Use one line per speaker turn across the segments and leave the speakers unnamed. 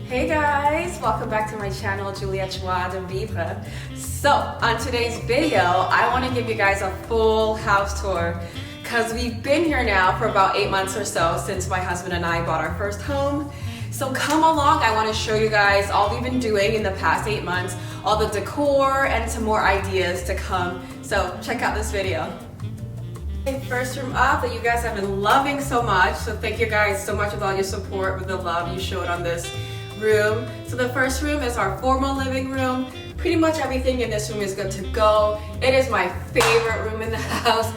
Hey guys, welcome back to my channel, Juliette Joie de Vivre. So on today's video, I want to give you guys a full house tour because we've been here now for about 8 months or so since my husband and I bought our first home. So come along, I want to show you guys all we've been doing in the past 8 months, all the decor and some more ideas to come. So check out this video. First room up that you guys have been loving so much, so thank you guys so much with all your support, with the love you showed on this room. So the first room is our formal living room. Pretty much everything in this room is good to go. It is my favorite room in the house.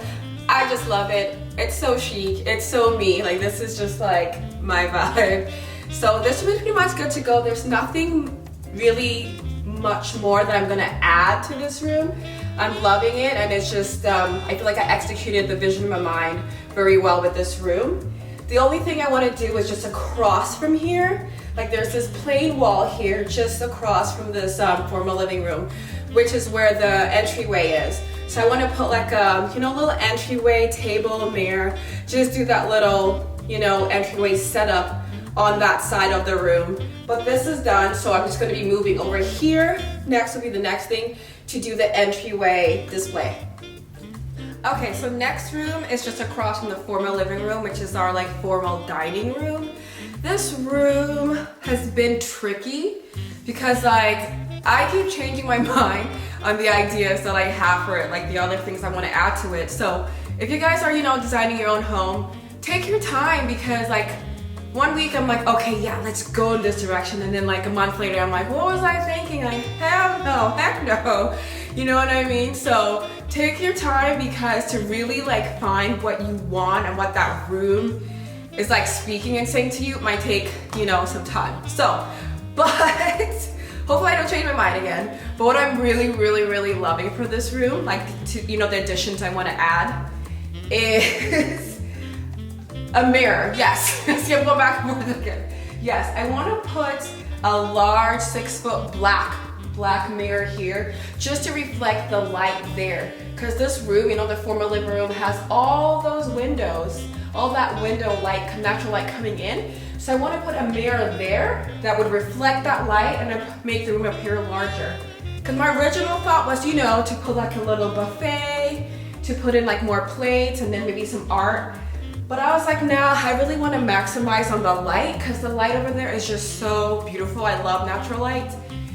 I just love it. It's so chic, it's so me, like this is just like my vibe. So this room is pretty much good to go. There's nothing really much more that I'm gonna add to this room. I'm loving it, and it's just I feel like I executed the vision in my mind very well with this room. The only thing I want to do is just across from here, like there's this plain wall here just across from this formal living room, which is where the entryway is. So I want to put like a little entryway table, mirror, just do that little entryway setup on that side of the room. But this is done, so I'm just going to be moving over here. Next will be the next thing to do the entryway display. Okay, so next room is just across from the formal living room, which is our like formal dining room. This room has been tricky because like I keep changing my mind on the ideas that I have for it, like the other things I want to add to it. So if you guys are designing your own home, take your time, because like 1 week I'm like, okay, yeah, let's go in this direction, and then like a month later I'm like, what was I thinking? Like, heck no, you know what I mean? So take your time, because to really like find what you want and what that room is like speaking and saying to you might take some time. So, but hopefully I don't change my mind again. But what I'm really loving for this room, like the additions I want to add, is a mirror. Yes. See, I'm going back and forth again. Yes, I want to put a large 6-foot black mirror here just to reflect the light there, because this room, the formal living room, has all those windows, all that window light, natural light coming in. So I want to put a mirror there that would reflect that light and make the room appear larger. Because my original thought was to put like a little buffet, to put in like more plates and then maybe some art. But I was like, nah, I really want to maximize on the light, because the light over there is just so beautiful. I love natural light.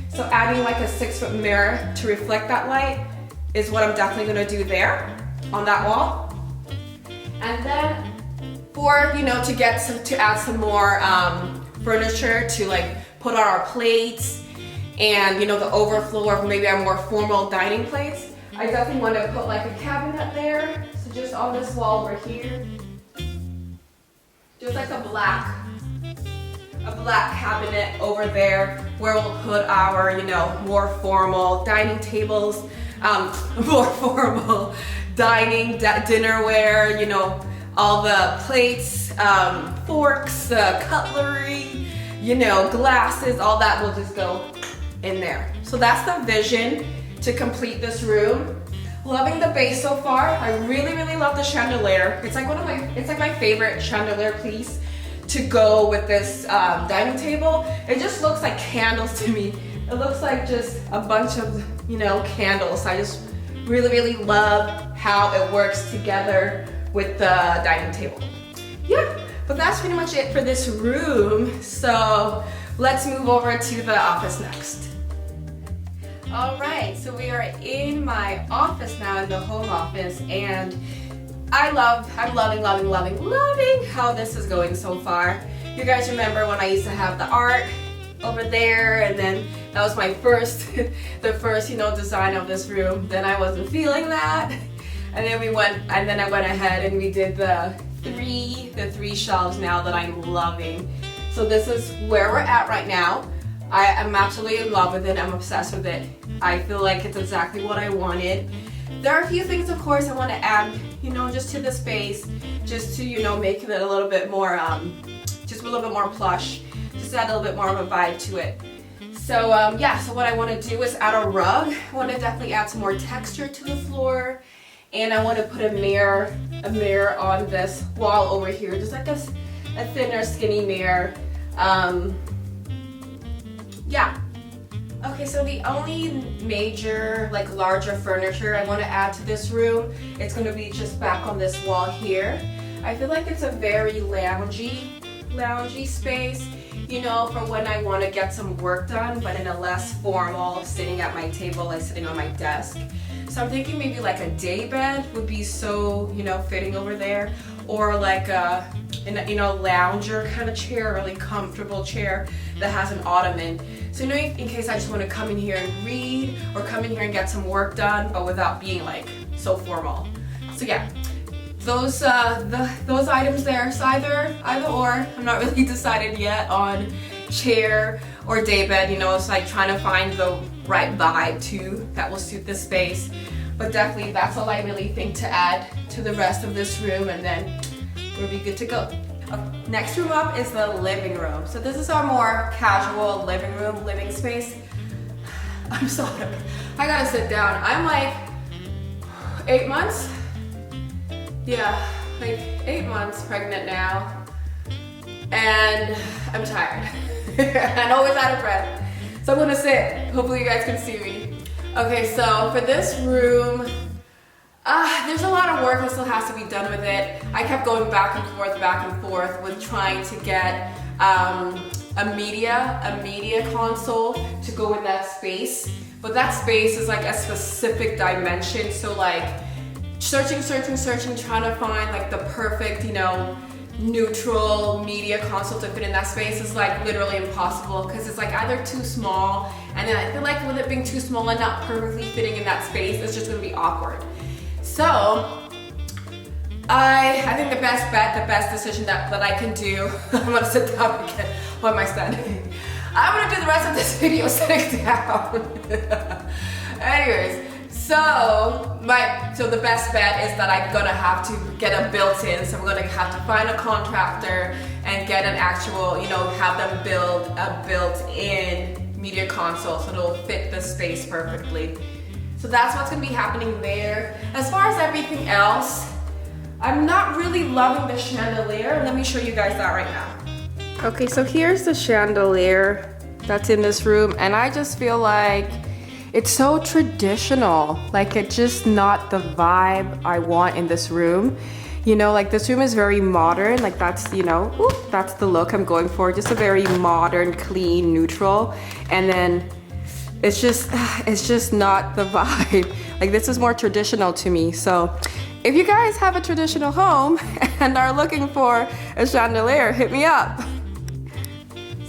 So adding like a 6-foot mirror to reflect that light is what I'm definitely going to do there on that wall. And then for, to add some more furniture to like put on our plates and, the overflow of maybe our more formal dining plates, I definitely want to put like a cabinet there. So just on this wall over here, just like a black cabinet over there where we'll put our, more formal dining tables, more formal dining, dinnerware, all the plates, forks, cutlery, glasses, all that will just go in there. So that's the vision to complete this room. Loving the base so far. I really love the chandelier. It's like my favorite chandelier piece to go with this dining table. It just looks like candles to me. It looks like just a bunch of candles. I just really love how it works together with the dining table. Yeah, but that's pretty much it for this room. So let's move over to the office next. All right, so we are in my office now, in the home office, and I'm loving how this is going so far. You guys remember when I used to have the art over there, and then that was my first, the first design of this room. Then I wasn't feeling that, and then I went ahead and we did the three shelves now that I'm loving. So this is where we're at right now. I am absolutely in love with it. I'm obsessed with it. I feel like it's exactly what I wanted. There are a few things, of course, I want to add, just to the space, just to, make it a little bit more, just a little bit more plush, just add a little bit more of a vibe to it. So, yeah, so what I want to do is add a rug. I want to definitely add some more texture to the floor, and I want to put a mirror on this wall over here, just like a thinner, skinny mirror. yeah. Okay, so the only major, like larger furniture I want to add to this room, it's going to be just back on this wall here. I feel like it's a very loungy space, you know, for when I want to get some work done, but in a less formal, sitting at my table, like sitting on my desk. So I'm thinking maybe like a day bed would be so, you know, fitting over there, or like a, you know, lounger kind of chair, really comfortable chair that has an ottoman. So you know, in case I just want to come in here and read, or come in here and get some work done, but without being like so formal. So yeah, those items there. So either or. I'm not really decided yet on chair or daybed. You know, it's like trying to find the right vibe too that will suit this space. But definitely, that's all I really think to add to the rest of this room, and then we'll be good to go. Next room up is the living room. So this is our more casual living space. I'm sorry, I gotta sit down. I'm like 8 months? Yeah, like 8 months pregnant now. And I'm tired and always out of breath. So I'm gonna sit. Hopefully you guys can see me. Okay, so for this room, there's a lot of work that still has to be done with it. I kept going back and forth with trying to get a media console to go in that space. But that space is like a specific dimension. So like searching, trying to find like the perfect, you know, neutral media console to fit in that space is like literally impossible, because it's like either too small, and then I feel like with it being too small and not perfectly fitting in that space, it's just gonna be awkward. So I think the best bet, the best decision that I can do, I'm gonna sit down again. Why am I standing? I'm gonna do the rest of this video sitting down. Anyways, so the best bet is that I'm gonna have to get a built-in. So I'm gonna have to find a contractor and get an actual, you know, have them build a built-in media console so it'll fit the space perfectly. So that's what's gonna be happening there. As far as everything else, I'm not really loving the chandelier. Let me show you guys that right now. Okay, so here's the chandelier that's in this room, and I just feel like it's so traditional. Like, it's just not the vibe I want in this room. You know, like this room is very modern. Like that's, you know, that's the look I'm going for. Just a very modern, clean, neutral. And then it's just not the vibe. Like, this is more traditional to me. So if you guys have a traditional home and are looking for a chandelier, hit me up.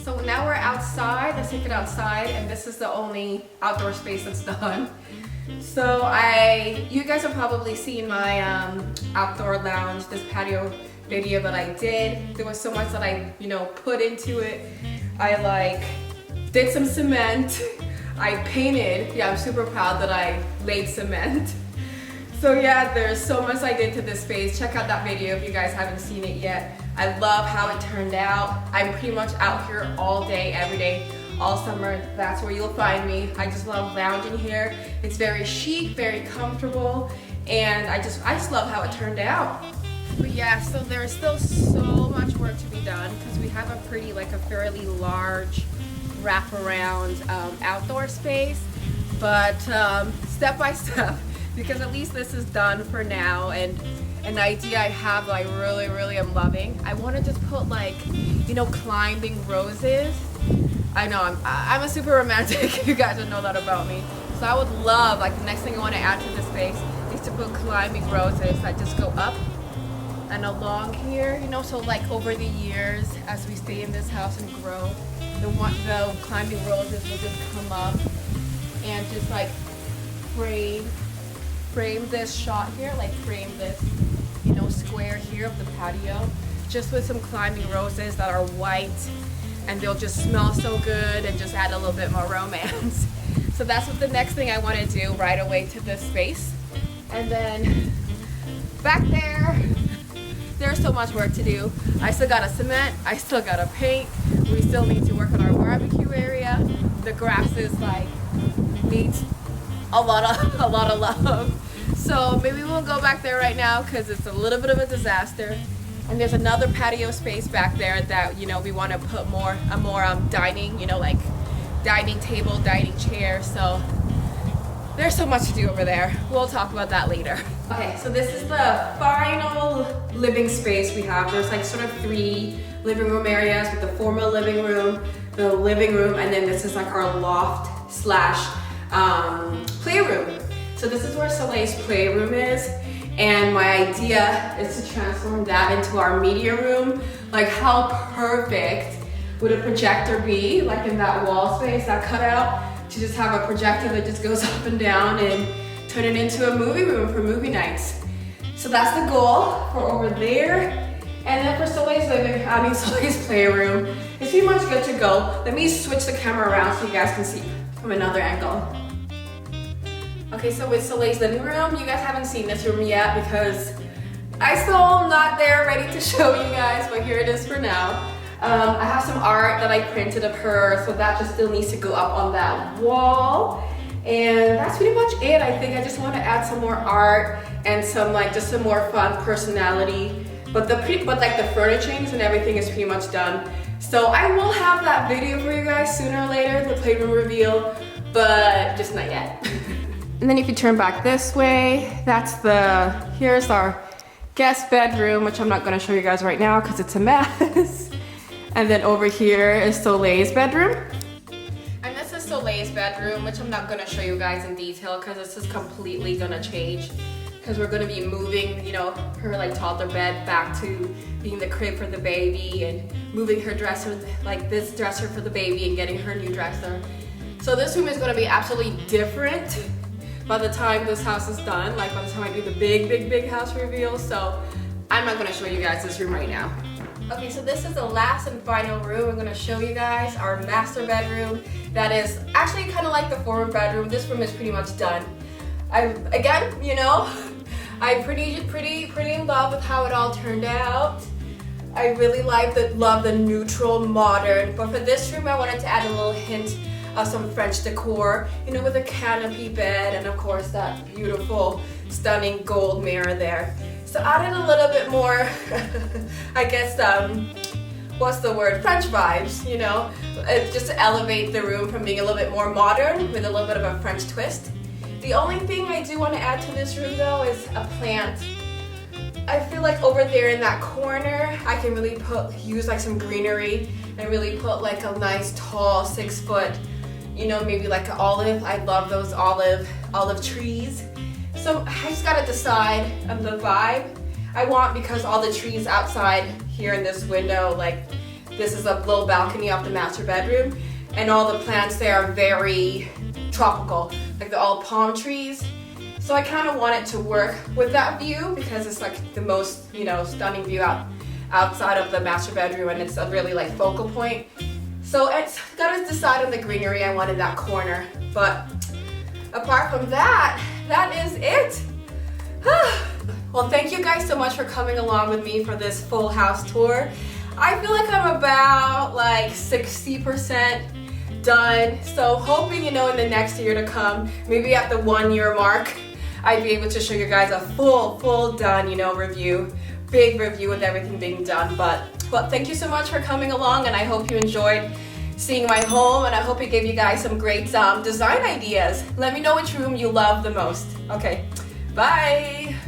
So now we're outside. Let's take it outside, and this is the only outdoor space that's done. So you guys have probably seen my outdoor lounge, this patio video that I did. There was so much that I, you know, put into it. I did some cement. I painted. Yeah, I'm super proud that I laid cement. So yeah, there's so much I did to this space. Check out that video if you guys haven't seen it yet. I love how it turned out. I'm pretty much out here all day, every day, all summer. That's where you'll find me. I just love lounging here. It's very chic, very comfortable, and I just love how it turned out. But yeah, so there's still so much work to be done because we have a fairly large wraparound outdoor space, but step by step, because at least this is done for now, and an idea I have that I really am loving. I want to just put climbing roses. I know I'm a super romantic. You guys don't know that about me. So I would love, the next thing I want to add to this space is to put climbing roses that just go up and along here, so over the years as we stay in this house and grow, the climbing roses will just come up and just frame this shot here, frame this square here of the patio, just with some climbing roses that are white, and they'll just smell so good and just add a little bit more romance. So that's what the next thing I want to do right away to this space. And then back there's so much work to do. I still gotta cement, I still gotta paint, we still need to work on our barbecue area. The grass is needs a lot of love. So maybe we won't go back there right now because it's a little bit of a disaster. And there's another patio space back there that we want to put more dining, dining table, dining chair, so there's so much to do over there. We'll talk about that later. Okay, so this is the final living space we have. There's like sort of 3 living room areas with the formal living room, the living room, and then this is like our loft slash playroom. So this is where Soleil's playroom is, and my idea is to transform that into our media room. Like, how perfect would a projector be, like in that wall space, that cutout, to just have a projector that just goes up and down and turn it into a movie room for movie nights. So that's the goal for over there. And then for Soleil's Soleil's playroom, it's pretty much good to go. Let me switch the camera around so you guys can see from another angle. Okay, so with Soleil's living room, you guys haven't seen this room yet because I still am not there ready to show you guys, but here it is for now. I have some art that I printed of her, so that just still needs to go up on that wall. And that's pretty much it. I think I just want to add some more art and some just some more fun personality. But like the furnishings and everything is pretty much done. So I will have that video for you guys sooner or later, the playroom reveal, but just not yet. And then if you turn back this way, here's our guest bedroom, which I'm not going to show you guys right now because it's a mess. And then over here is Soleil's bedroom. And this is Soleil's bedroom, which I'm not going to show you guys in detail because this is completely going to change. Because we're going to be moving, her like toddler bed back to being the crib for the baby, and moving her dresser, like this dresser for the baby, and getting her new dresser. So this room is going to be absolutely different by the time this house is done, like by the time I do the big house reveal. So I'm not going to show you guys this room right now. Okay, so this is the last and final room. I'm going to show you guys our master bedroom. That is actually kind of like the former bedroom. This room is pretty much done. I'm pretty in love with how it all turned out. I really love the neutral modern, but for this room I wanted to add a little hint of some French decor, with a canopy bed and of course that beautiful, stunning gold mirror there. So added a little bit more, I guess, what's the word? French vibes, just to elevate the room from being a little bit more modern with a little bit of a French twist. The only thing I do want to add to this room though is a plant. I feel like over there in that corner, I can really use like some greenery and really put like a nice tall 6 foot, maybe like an olive. I love those olive trees. So I just gotta decide on the vibe I want, because all the trees outside here in this window, like this is a little balcony off the master bedroom, and all the plants there are very tropical, like they're all palm trees. So I kind of want it to work with that view because it's like the most, stunning view outside of the master bedroom, and it's a really like focal point. So it's gotta decide on the greenery I want in that corner. But apart from that, that is it. Well, thank you guys so much for coming along with me for this full house tour. I feel like I'm about like 60% done. So hoping, in the next year to come, maybe at the 1 year mark, I'd be able to show you guys a full done, review, big review with everything being done. But thank you so much for coming along, and I hope you enjoyed seeing my home, and I hope it gave you guys some great design ideas. Let me know which room you love the most. Okay, bye.